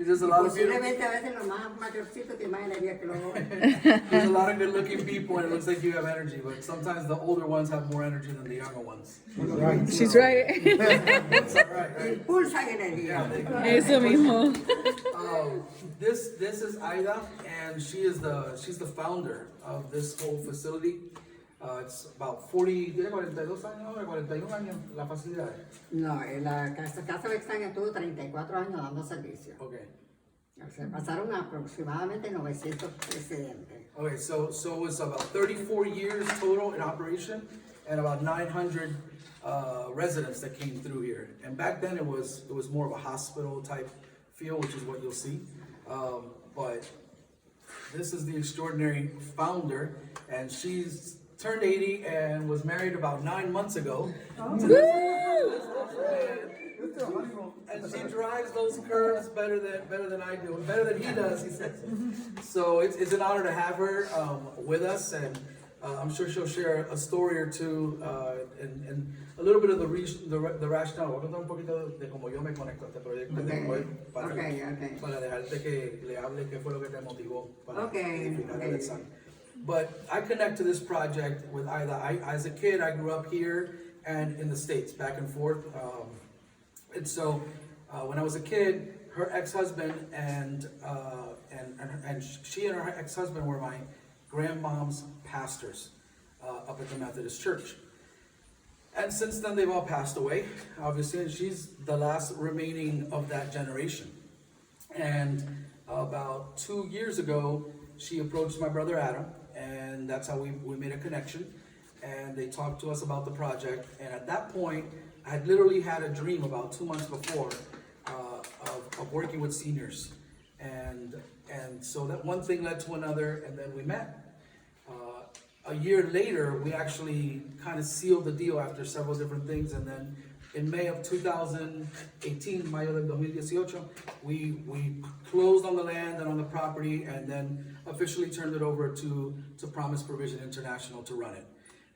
There's a lot of beautiful, Posiblemente a veces los más mayorcitos te imaginarías que los jóvenes. there's a lot of good-looking people, and it looks like you have energy. But sometimes the older ones have more energy than the younger ones. She's right. That's all right, right? Impulsan energía. Eso mismo. This is Aida, and she's the founder of this whole facility. It's about 42 años ahora, 41 años la facilidad. No, en la casa Vexania estuvo 34 años dando servicio. Okay. O sea, pasaron aproximadamente 900 residentes. Okay, so it's about 34 years total in operation, and about 900 residents that came through here. And back then it was more of a hospital type feel, which is what you'll see. But this is the extraordinary founder, and she's turned 80 and was married about 9 months ago. And she drives those curves better than I do, better than he does, he says. So it's an honor to have her with us, and I'm sure she'll share a story or two and a little bit of the rationale. Voy a contar un poquito de cómo yo me conecto a este proyecto después para dejarte que le hable qué fue lo que te motivó para edificar el San. But I connect to this project with Aida. As a kid, I grew up here and in the States, back and forth. And so when I was a kid, her ex-husband and she and her ex-husband were my grandmom's pastors up at the Methodist Church. And since then, they've all passed away, obviously, and she's the last remaining of that generation. And about 2 years ago, she approached my brother Adam, and that's how we made a connection. And they talked to us about the project. And at that point, I had literally had a dream about 2 months before of working with seniors. And so that one thing led to another, and then we met. A year later, we actually kind of sealed the deal after several different things. And then in May of 2018, Mayo del 2018, we closed on the land and on the property, and then officially turned it over to Promise Provision International to run it.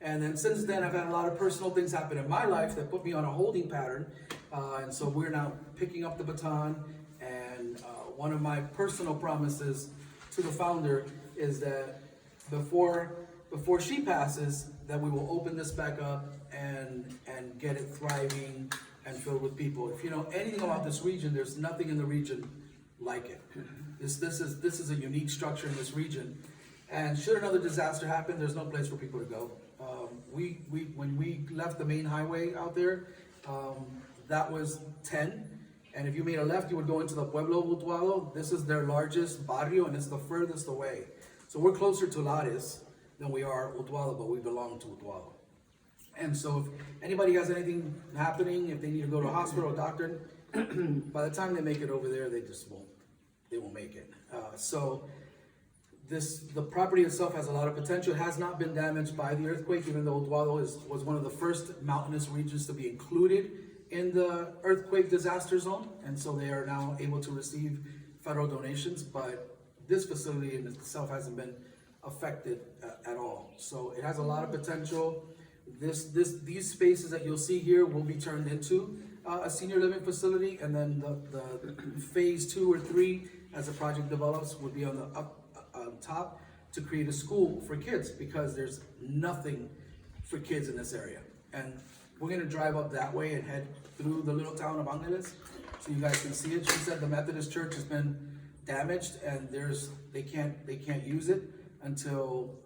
And then since then, I've had a lot of personal things happen in my life that put me on a holding pattern. And so we're now picking up the baton. And one of my personal promises to the founder is that before she passes, that we will open this back up and get it thriving and filled with people. If you know anything about this region, there's nothing in the region like it. This is a unique structure in this region. And should another disaster happen, there's no place for people to go. When we left the main highway out there, that was 10. And if you made a left, you would go into the Pueblo Utuado. This is their largest barrio, and it's the furthest away. So we're closer to Lares than we are Utuado, but we belong to Utuado. And so if anybody has anything happening, if they need to go to a hospital or doctor, by the time they make it over there, they won't make it. The property itself has a lot of potential. It has not been damaged by the earthquake, even though Utuado was one of the first mountainous regions to be included in the earthquake disaster zone. And so they are now able to receive federal donations, but this facility in itself hasn't been affected at all. So it has a lot of potential. These spaces that you'll see here will be turned into a senior living facility, and then the phase 2 or 3, as the project develops, would be on the on top to create a school for kids, because there's nothing for kids in this area. And we're gonna drive up that way and head through the little town of Angeles so you guys can see it. She said the Methodist Church has been damaged, and they can't use it until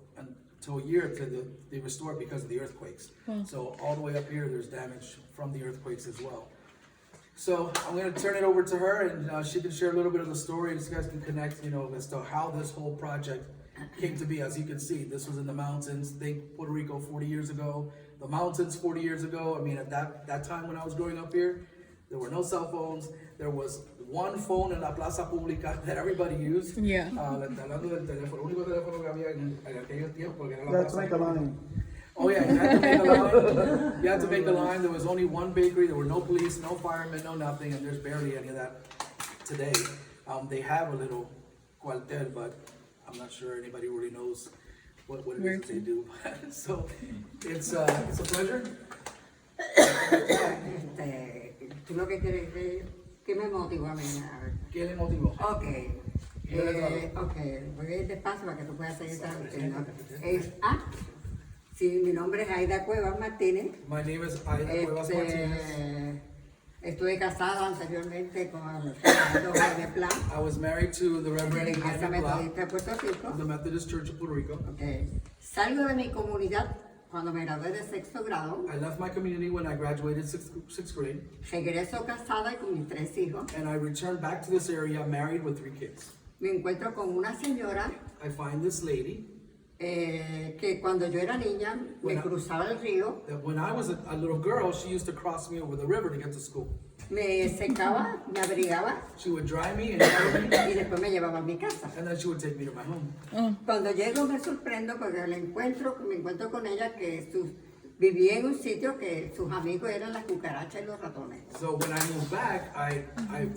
a year until they restore it because of the earthquakes. So all the way up here, there's damage from the earthquakes as well. So I'm going to turn it over to her, and she can share a little bit of the story, and you guys can connect, as to how this whole project came to be. As you can see, this was in the mountains. Puerto Rico 40 years ago. The mountains 40 years ago. I mean, at that time when I was growing up here, there were no cell phones. There was one phone in la plaza pública that everybody used. Yeah. Hablando del teléfono, el único teléfono que había en aquellos tiempos, porque era la That's plaza like a line. Oh yeah, you had to make a line. You had to make a line. There was only one bakery. There were no police, no firemen, no nothing, and there's barely any of that today. They have a little cuartel, but I'm not sure anybody really knows what it is that they do. So it's a pleasure. Tú lo que quieres ver, ¿Qué me motivó a mí? A ver. ¿Qué le motivó? Ok. Yo le Ok, voy a ir despacio para que tú puedas seguir traduciendo. Sí, mi nombre es Aida Cuevas Martínez. My name is Aida Cuevas Martinez. Estuve casada anteriormente con el reverendo Jaime Plan, I was married to the de la Reverend Iglesia Jaime Pla Metodista de Puerto Rico. of the Methodist Church of Puerto Rico. Okay. Salgo de mi comunidad cuando me gradué de sexto grado. I left my community when I graduated sixth grade, Regreso casada y con mis 3 hijos. and I returned back to this area married with 3 kids. Me encuentro con una señora I find this lady que cuando yo era niña me cruzaba el río, that when I was a little girl, she used to cross me over the river to get to school. me secaba, me abrigaba She would dry me and carry me, y después me llevaba a mi casa. and then she would take me to my home. Cuando llego me sorprendo porque me encuentro con ella que vivía en un sitio que sus amigos eran las cucarachas y los ratones. So when I moved back, I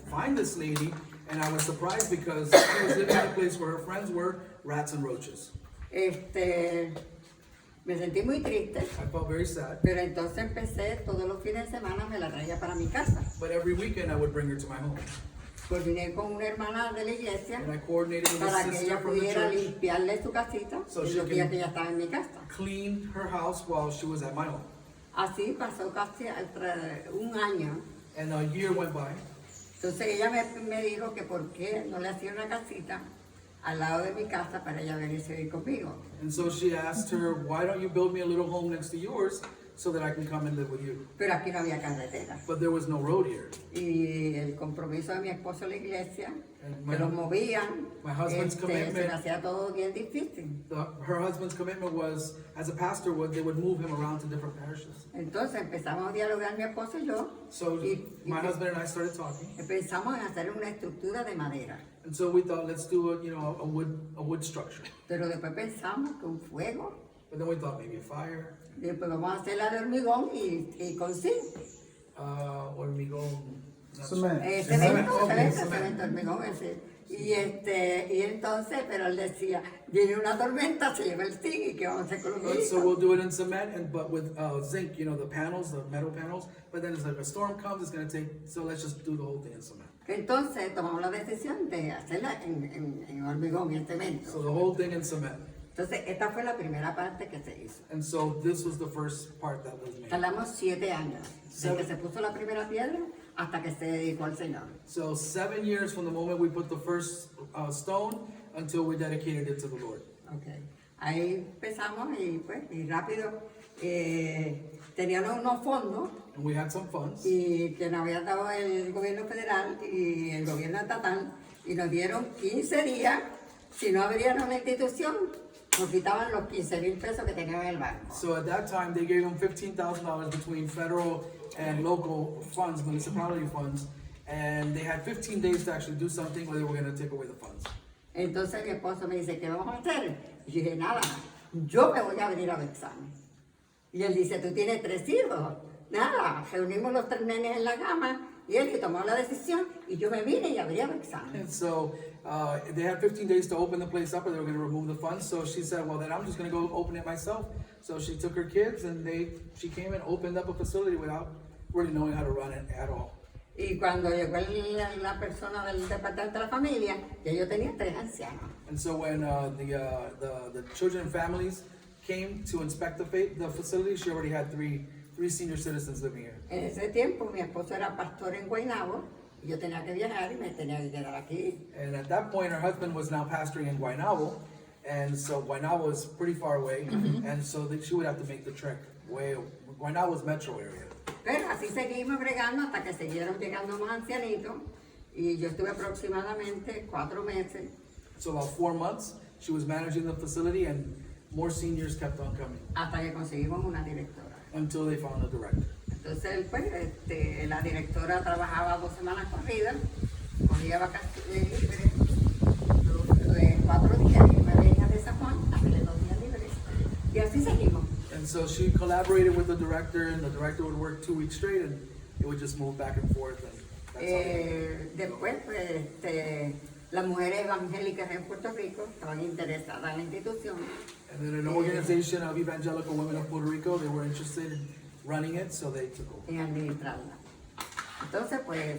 find this lady, and I was surprised because she was living in a place where her friends were rats and roaches. Me sentí muy triste, I felt very sad, pero entonces empecé todos los fines de semana me la traía para mi casa. but every weekend I would bring her to my home. Coordiné con una hermana de la iglesia And I coordinated with para a que sister ella from the pudiera church, limpiarle su casita So en she los días can- que ella estaba en mi casa. clean her house while she was at my home. Así pasó casi un año. And a year went by, Entonces ella me dijo que por qué no le hacía una casita al lado de mi casa para ella venirse a vivir conmigo. and so she asked her, why don't you build me a little home next to yours so that I can come and live with you? Pero aquí no había carretera. But there was no road here. Y el compromiso de mi esposo en la iglesia, And que los movían, my husband's se commitment- me hacía todo bien difícil. Her husband's commitment was, as a pastor would, they would move him around to different parishes. Entonces empezamos a dialogar mi esposo y yo, So y my husband and I started talking, pensamos en hacer una estructura de madera. and so we thought, let's do a wood structure. Pero después pensamos que un fuego, But then we thought maybe a fire, después vamos a hacerla de hormigón y con zinc. hormigón. Cement. Cemento, hormigón ese. Y entonces, pero él decía, viene una tormenta, se lleva el zinc y qué vamos a hacer con los So hijos. we'll do it in cement, but with zinc, the panels, the metal panels. But then it's like a storm comes, it's gonna take. So let's just do the whole thing in cement. Entonces tomamos la decisión de hacerla en hormigón y en cemento. So the whole thing in cement. Entonces, esta fue la primera parte que se hizo. And so this was the first part that was made. Tardamos 7 años, desde que se puso la primera piedra hasta que se dedicó al Señor. So 7 years from the moment we put the first stone until we dedicated it to the Lord. Okay. Ahí empezamos y pues, y rápido, teníamos unos fondos And we had some funds. y que nos había dado el gobierno federal y el gobierno estatal y nos dieron 15 días, si no abriéramos la institución, nos quitaban los 15,000 pesos que teníamos en el banco. So at that time, they gave them $15,000 between federal and local funds, municipality funds, and they had 15 days to actually do something, or they were going to take away the funds. Entonces mi esposo me dice, ¿qué vamos a hacer? Y yo dije, nada, yo me voy a venir a Bexán. Y él dice, tú tienes 3 hijos. Nada, reunimos los 3 nenes en la cama y él que tomó la decisión y yo me vine y abrí a Bexán. And so they had 15 days to open the place up, or they were going to remove the funds. So she said, well, then I'm just going to go open it myself. So she took her kids, and she came and opened up a facility without really knowing how to run it at all. Y cuando llegó la persona del departamento de la familia, ya yo tenía 3 ancianos. And so when the children and families came to inspect the facility, she already had three senior citizens living here. En ese tiempo mi esposo era pastor en Guaynabo y yo tenía que viajar y me tenía que quedar aquí. And at that point, her husband was now pastoring in Guaynabo, and so Guaynabo is pretty far away, and so she would have to make the trek way. Guaynabo's metro area. Pero así seguimos bregando hasta que siguieron llegando más ancianitos y yo estuve aproximadamente 4 meses. So about 4 months, she was managing the facility, and more seniors kept on coming Hasta que conseguimos una directora. until they found a director. Entonces, pues, la directora trabajaba 2 semanas corridas, cogía vacaciones libres, 4 días, y me venía de San Juan, dámele 2 días libres. Y así seguimos. And so she collaborated with the director, and the director would work 2 weeks straight, and it would just move back and forth. And that's how it Después, pues, las mujeres evangélicas en Puerto Rico estaban interesadas en la institución. And then an organization of evangelical women of Puerto Rico, they were interested in running it, so they took over. En administrarla. Entonces, pues,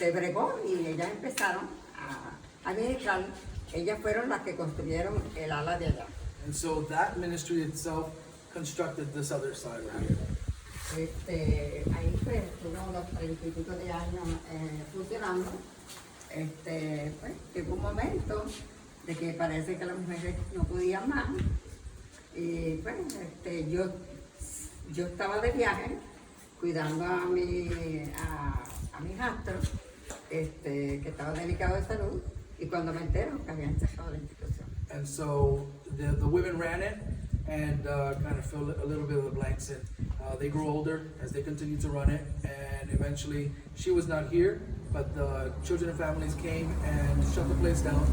se bregó y ellas empezaron a administrar. Ellas fueron las que construyeron el ala de allá. And so that ministry itself constructed this other side right here. Ahí pues estuvo unos 30 y pico de años funcionando. Pues llegó un momento de que parece que las mujeres no podían más. Y pues yo estaba de viaje cuidando a mi hijastro, que estaba delicado de salud, y cuando me entero que habían cerrado la institución. And so the women ran it and kind of filled a little bit of the blanks in. They grew older as they continued to run it, and eventually she was not here, but the children and families came and shut the place down.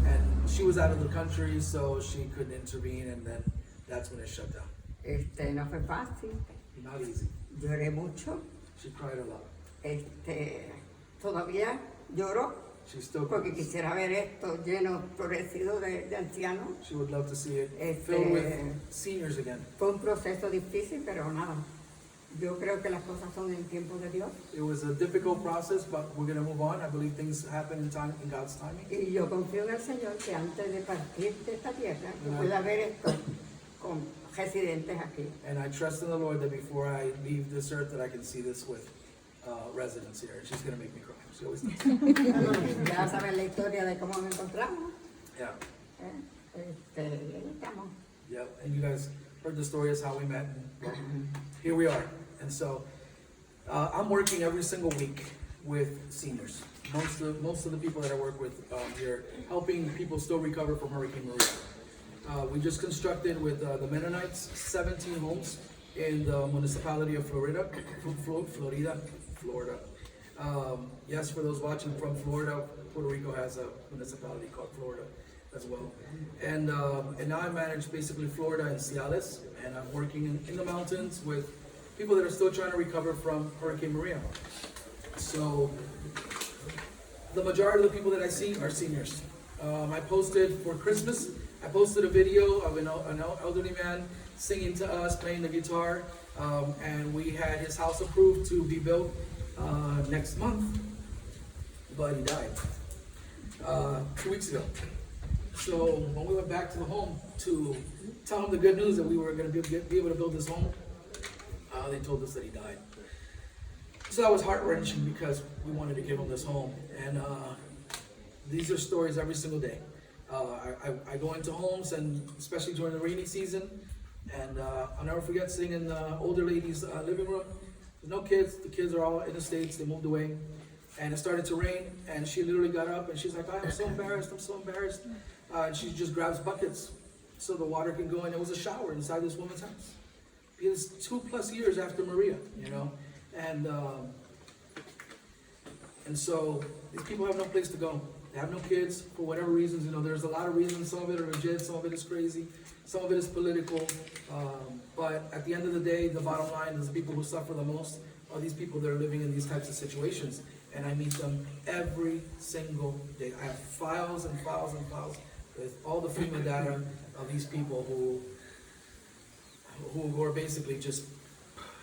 And she was out of the country, so she couldn't intervene, and then that's when it shut down. No fue fácil, Not easy. lloré mucho, She cried a lot. todavía lloro She still porque quisiera ver esto lleno, florecido de ancianos. She would love to see it filled with seniors again. Fue un proceso difícil, pero nada, yo creo que las cosas son en el tiempo de Dios. It was a difficult process, but we're going to move on. I believe things happen in time, in God's timing. Y yo confío en el Señor que antes de partir de esta tierra, que pueda ver esto con residentes aquí. And I trust in the Lord that before I leave this earth, that I can see this with residents here. And she's going to make me cry. She always does. Ya saben la historia de cómo nos encontramos. Yeah. Y ahí estamos. Yeah. And you guys heard the story is how we met. And well, here we are. And so I'm working every single week with seniors. Most of the people that I work with here, helping people still recover from Hurricane Maria. We just constructed with the Mennonites 17 homes in the municipality of Florida. Yes, for those watching from Florida, Puerto Rico has a municipality called Florida as well. And now I manage basically Florida and Ciales, and I'm working in the mountains with people that are still trying to recover from Hurricane Maria. So the majority of the people that I see are seniors. I posted for Christmas, I posted a video of an elderly man singing to us, playing the guitar, and we had his house approved to be built next month, but he died 2 weeks ago. So when we went back to the home to tell him the good news that we were going to be able to build this home, they told us that he died. So that was heart-wrenching because we wanted to give him this home. And these are stories every single day. I go into homes, and especially during the rainy season, and I'll never forget sitting in the older lady's living room. There's no kids. The kids are all in the States. They moved away. And it started to rain, and she literally got up, and she's like, I'm so embarrassed. I'm so embarrassed. And she just grabs buckets so the water can go in. There was a shower inside this woman's house. It's 2+ years after Maria, you know? And so these people have no place to go. They have no kids for whatever reasons. You know, there's a lot of reasons. Some of it are legit, some of it is crazy, some of it is political. But at the end of the day, the bottom line is the people who suffer the most are these people that are living in these types of situations. And I meet them every single day. I have files and files and files with all the FEMA data of these people who are basically just,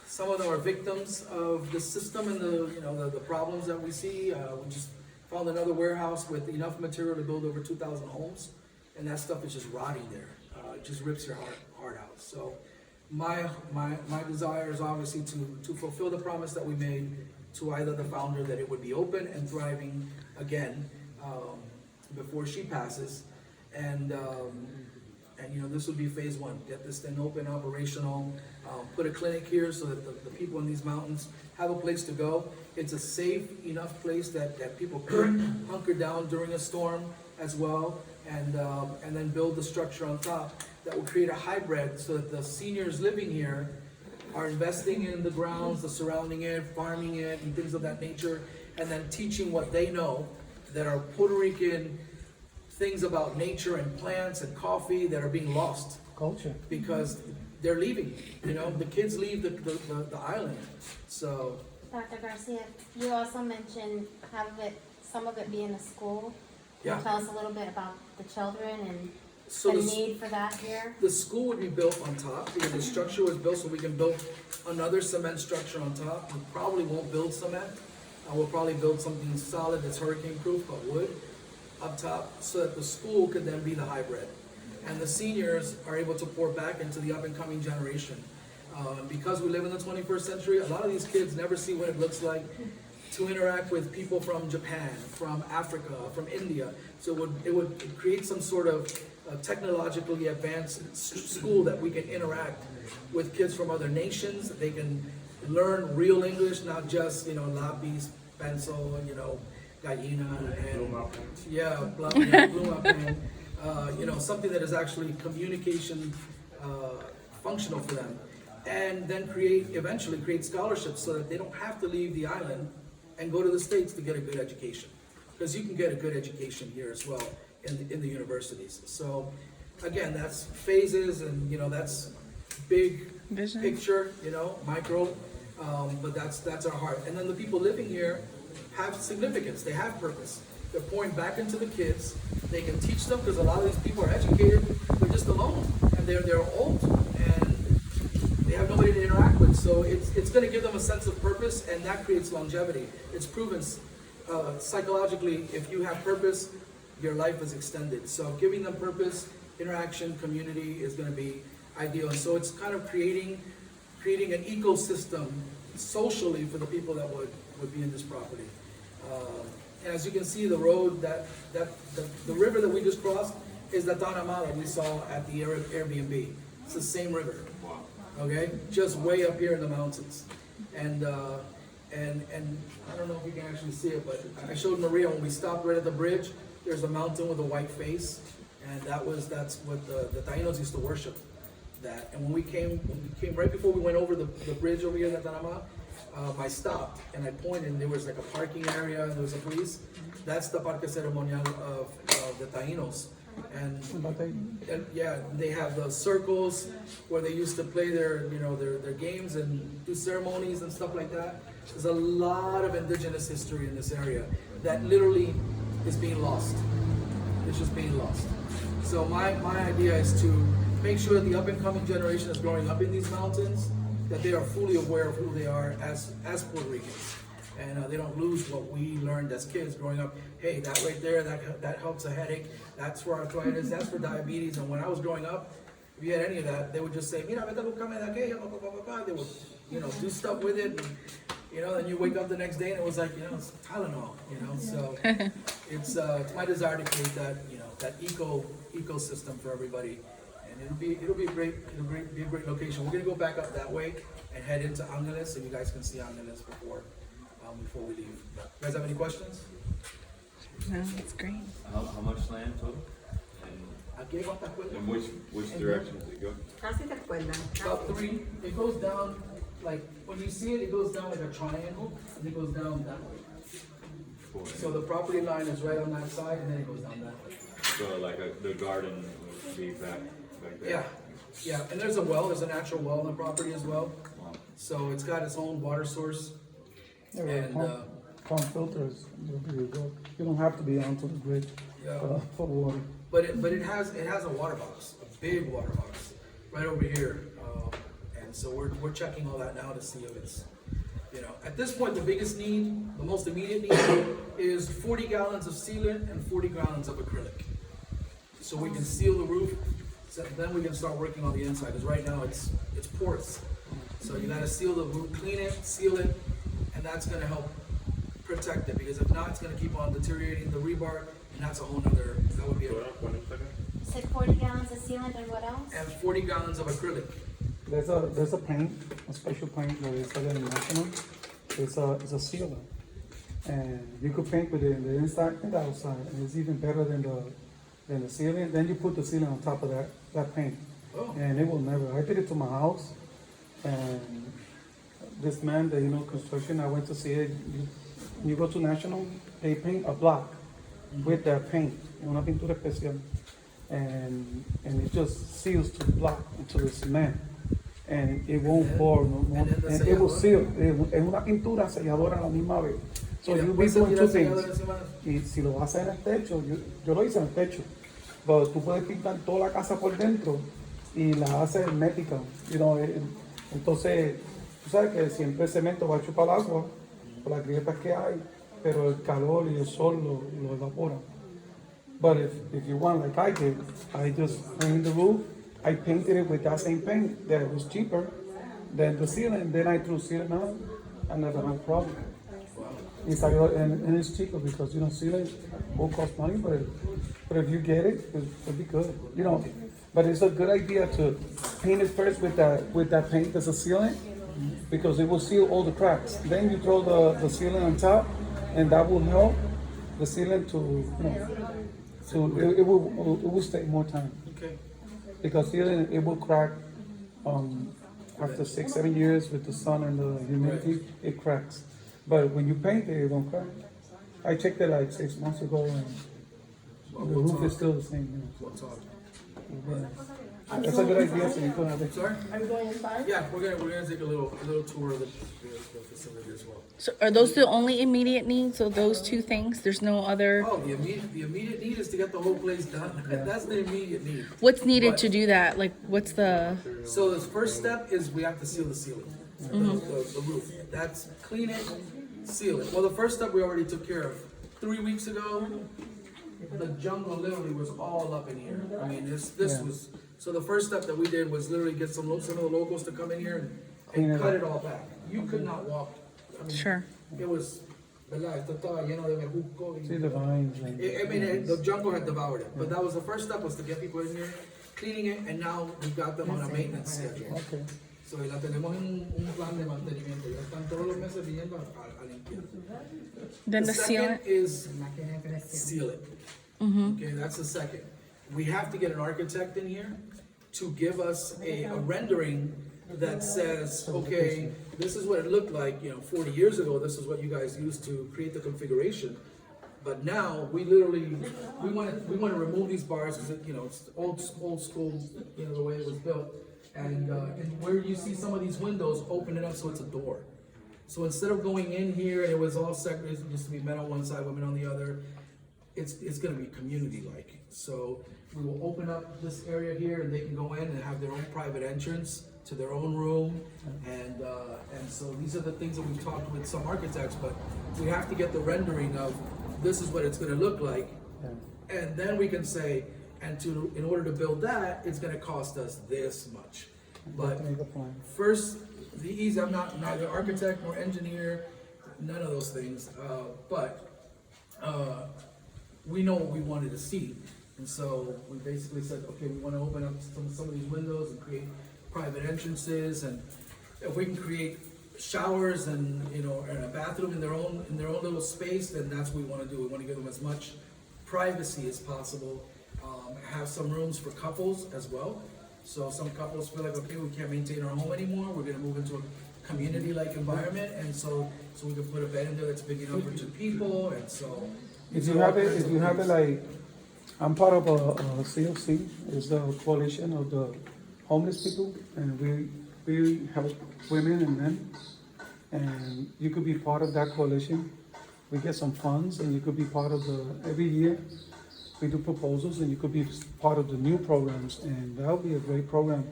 some of them are victims of the system and the problems that we see. We just found another warehouse with enough material to build over 2,000 homes, and that stuff is just rotting there. It just rips your heart out. So my desire is obviously to fulfill the promise that we made to Ida, the founder, that it would be open and thriving again before she passes. And you know, this would be phase 1. Get this thing open, operational, put a clinic here so that the people in these mountains have a place to go. It's a safe enough place that people could hunker down during a storm as well, and then build the structure on top that will create a hybrid so that the seniors living here are investing in the grounds, the surrounding it, farming it, and things of that nature, and then teaching what they know that are Puerto Rican things about nature and plants and coffee that are being lost. Culture. Because they're leaving, you know, the kids leave the island, so. Dr. Garcia, you also mentioned some of it being a school. Can Yeah. you tell us a little bit about the children and So the the, need for that here? the school would be built on top, because the structure was built so we can build another cement structure on top. We probably won't build cement, We'll probably build something solid that's hurricane-proof, but wood up top, so that the school could then be the hybrid. And the seniors are able to pour back into the up-and-coming generation. Because we live in the 21st century, a lot of these kids never see what it looks like to interact with people from Japan, from Africa, from India. So it would create some sort of technologically advanced school that we can interact with kids from other nations. They can learn real English, not just, lápiz, pencil, gallina, and pluma pen. Something that is actually communication functional for them. And then eventually create scholarships so that they don't have to leave the island and go to the States to get a good education. Because you can get a good education here as well in the universities. So again, that's phases, and that's big Vision. picture, micro, but that's our heart. And then the people living here have significance, they have purpose. They're pouring back into the kids. They can teach them, because a lot of these people are educated, they're just alone, and they're old, and they have nobody to interact with. So it's going to give them a sense of purpose, and that creates longevity. It's proven psychologically, if you have purpose, your life is extended. So giving them purpose, interaction, community is going to be ideal. And so it's kind of creating an ecosystem socially for the people that would be in this property. And as you can see, the road the river that we just crossed is the Tanama that we saw at the Airbnb. It's the same river. Okay, just way up here in the mountains. And I don't know if you can actually see it, but I showed Maria when we stopped right at the bridge, there's a mountain with a white face, and that's what the Tainos used to worship, that. And when we came right before we went over the bridge over here in the Tanama, I stopped and I pointed, and there was like a parking area and there was a police. That's the Parque Ceremonial of the Tainos. And yeah, they have the circles where they used to play their games and do ceremonies and stuff like that. There's a lot of indigenous history in this area that literally is being lost. It's just being lost. So my idea is to make sure that the up and coming generation is growing up in these mountains, that they are fully aware of who they are as Puerto Ricans. And they don't lose what we learned as kids growing up. Hey, that right there, that helps a headache. That's for arthritis, that's for diabetes. And when I was growing up, if you had any of that, they would just say, mira, vete a buscarme de aquello, blah, blah, blah, blah. They would, do stuff with it. And, then you wake up the next day and it was like, it's Tylenol, So it's my desire to create that, that ecosystem for everybody. And it'll be a great location. We're gonna go back up that way and head into Angeles, so you guys can see Angeles before we leave. You guys have any questions? No, it's great. How much land total? Aquí cuántas cuentas? And which direction does it go? Casi te acuerdas. About 3. It goes down, like, when you see it, it goes down like a triangle, and it goes down that way. So the property line is right on that side, and then it goes down that way. So like the garden would be back there? Yeah, and there's a natural well on the property as well. Wow. So it's got its own water source. Yeah, And, pump filters, you don't have to be onto the grid Yeah. for water. But it has a water box, a big water box, right over here. And so we're checking all that now to see if it's, at this point, the biggest need, the most immediate need is 40 gallons of sealant and 40 gallons of acrylic. So we can seal the roof, so then we can start working on the inside, because right now it's porous. So you gotta seal the roof, clean it, seal it, and that's gonna help protect it, because if not, it's gonna keep on deteriorating the rebar, and that's a whole nother, that would be a, Said 40 gallons of sealant and what else? and 40 gallons of acrylic. There's a paint, a special paint that is selling in National. It's a sealer, and you could paint with it in the inside and the outside, and it's even better than the sealing. Then you put the sealing on top of that paint, Oh. and it will never. I did it to my house, and this man, construction. I went to see it. You go to National, they paint a block with that paint, una pintura especial, and it just seals to the block, to the cement. And it won't pour, and then the and it will sellador. seal. Es una pintura selladora a la misma vez. So Y you'll después be se doing tira two el sellador things. encima. Y si lo vas a hacer en el techo, yo lo hice en el techo, pero tú puedes pintar toda la casa por dentro y la haces hermética. Entonces, tú sabes que siempre el cemento va a chupar agua, por las grietas que hay, pero el calor y el sol lo evaporan. But if you want, like I did, I just painted the roof. I painted it with that same paint that was cheaper than the ceiling. Then I threw ceiling on. I never had a problem. It's like, and it's cheaper because ceiling will cost money, but if you get it, it'll be good. But it's a good idea to paint it first with that paint that's a sealant, because it will seal all the cracks. Then you throw the sealant on top, and that will help the sealant it will stay more time. Okay. Because sealant, it will crack after 6-7 years with the sun and the humidity, it cracks. But when you paint it won't crack. I checked it like 6 months ago, and the roof is still the same. We'll talk. That's a good idea, so you can have it. Sorry? Are we going inside? Yeah, we're gonna take a little tour of the facility as well. So are those the only immediate needs? So those two things? There's no other. Oh, the immediate need is to get the whole place done. That's the immediate need. What's needed But- to do that? Like, what's the? So the first step is we have to seal the ceiling, the roof. That's clean it, seal it. Well, the first step we already took care of. 3 weeks ago, the jungle literally was all up in here. I mean, this was, so the first step that we did was literally get some of the locals to come in here Clean and it cut up. it all back. You could not walk. I mean, Sure. It was, ¿verdad? Esto estaba lleno de bejuco y- See the vines. And, the jungle had devoured it, but that was the first step, was to get people in here, cleaning it, and now we've got them on a maintenance schedule. okay. So, y la tenemos en un plan de mantenimiento, ya están todos los meses viniendo a limpiar. Then the second sealant. is seal it. Okay, that's the second. We have to get an architect in here to give us a rendering that says, okay, this is what it looked like, 40 years ago, this is what you guys used to create the configuration. But now, we literally, we want to remove these bars, because it's old school, the way it was built. And where you see some of these windows, open it up so it's a door. So instead of going in here, and it was all separate, it used to be men on one side, women on the other, it's gonna be community-like. So we will open up this area here, and they can go in and have their own private entrance to their own room. And so these are the things that we've talked with some architects, but we have to get the rendering of, this is what it's gonna look like. And then we can say, in order to build that, it's gonna cost us this much. But Make a plan. first, I'm not neither architect nor engineer, none of those things, but we know what we wanted to see. And so we basically said, okay, we wanna open up some of these windows and create private entrances, and if we can create showers and, and a bathroom in their own little space, then that's what we wanna do. We wanna give them as much privacy as possible. Have some rooms for couples as well. So some couples feel like, okay, we can't maintain our home anymore, we're gonna move into a community-like environment, and so we can put a bed in there that's big enough for 2 people, and so. If you have it like, I'm part of a COC, it's the coalition of the homeless people, and we help women and men. And you could be part of that coalition. We get some funds, and you could be part of every year, we do proposals, and you could be part of the new programs, and that'll be a great program.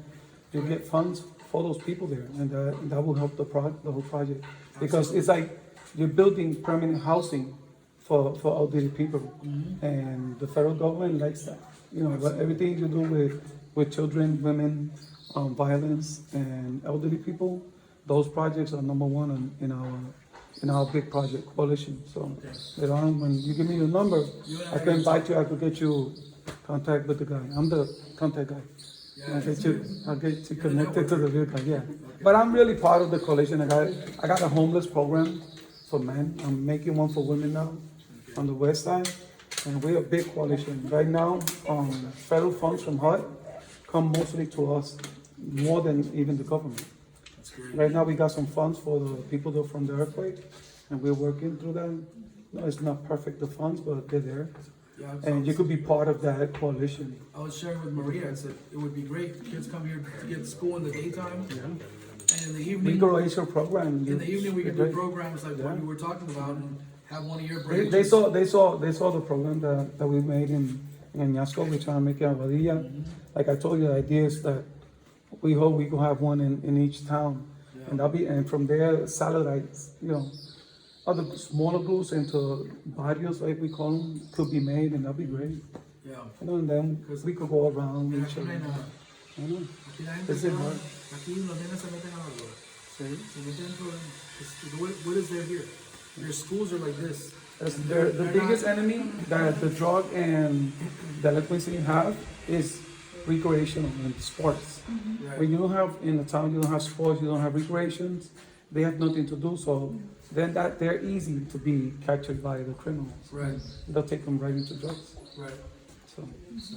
You get funds for those people there, and that will help the whole project. Because it's like you're building permanent housing for elderly people, and the federal government likes that. But everything you do with children, women, violence, and elderly people, those projects are number one in our big project coalition. So later on, when you give me your number, I can invite you. I could get you contact with the guy. I'm the contact guy. I'll get you connected to the real guy. Yeah. But I'm really part of the coalition. I got a homeless program for men. I'm making one for women now on the west side, and we're a big coalition right now. Federal funds from HUD come mostly to us, more than even the government. Right now, we got some funds for the people that from the earthquake, and we're working through them. No, it's not perfect, the funds, but they're there. Yeah, And you could be part of that coalition. I was sharing with Maria, I said, it would be great, kids come here to get school in the daytime, and in the evening, Legal program. we can do Great. programs like what you were talking about, and have one of your They branches. saw the program that we made in Añasco. We're trying to make it in Aguadilla. Like I told you, the idea is that we hope we can have one in each town, and from there, satellites, other smaller groups into barrios, like we call them, could be made, and that'd be great. Yeah. You know, and then we could go around Mira, each aquí no hay other. nada. I know. Aquí la gente Is it se va- hard? aquí los nenes se meten a la droga. See? Se meten en problemas. What is there here? Your schools are like this. That's the biggest enemy that the drug and delinquency have is recreational and sports. Right. When you have in the town, you don't have sports, you don't have recreations, they have nothing to do. So then that they're easy to be captured by the criminals. Right. They'll take them right into drugs. Right. So.